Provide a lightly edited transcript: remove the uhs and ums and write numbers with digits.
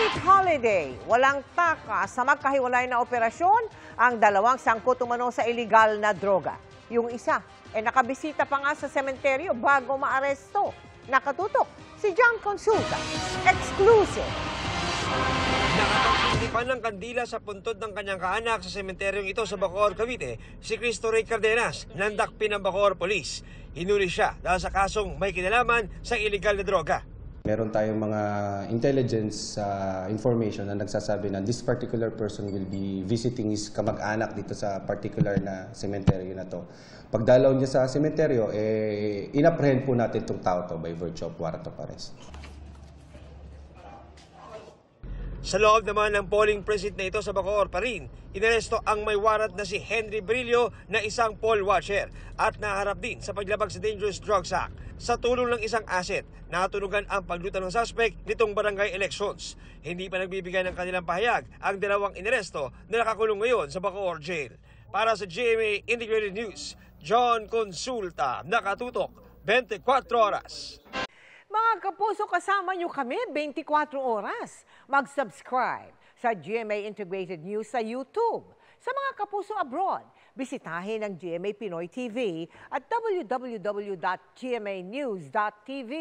State holiday. Walang taka sa magkahiwalay na operasyon ang dalawang sangkot umano sa illegal na droga. Yung isa, nakabisita pa nga sa sementeryo bago maaresto. Nakatutok si John Consulta. Exclusive. Nakatagpindi pa ng kandila sa puntod ng kanyang kaanak sa sementeryong ito sa Bacoor, Cavite, si Cristo Ray Cardenas, nandakpin ng Bacoor Police. Hinuli siya dahil sa kasong may kinalaman sa illegal na droga. Meron tayong mga intelligence information na nagsasabi na this particular person will be visiting his kamag-anak dito sa particular na sementeryo na to. Pagdalaw niya sa sementeryo, inapprehend po natin itong tao to by virtue of warrant of arrest. Sa loob naman ng polling precinct na ito sa Bacoor pa rin, inaresto ang may warrant na si Henry Brillo na isang poll watcher at naharap din sa paglabag sa Dangerous Drugs Act. Sa tulong ng isang asset, natunugan ang paglutan ng suspect nitong barangay elections. Hindi pa nagbibigay ng kanilang pahayag ang dalawang inaresto na nakakulong ngayon sa Bacoor Jail. Para sa GMA Integrated News, John Consulta, nakatutok 24 oras. Mga kapuso, kasama nyo kami 24 oras. Mag-subscribe sa GMA Integrated News sa YouTube. Sa mga kapuso abroad, bisitahin ang GMA Pinoy TV at www.gmanews.tv.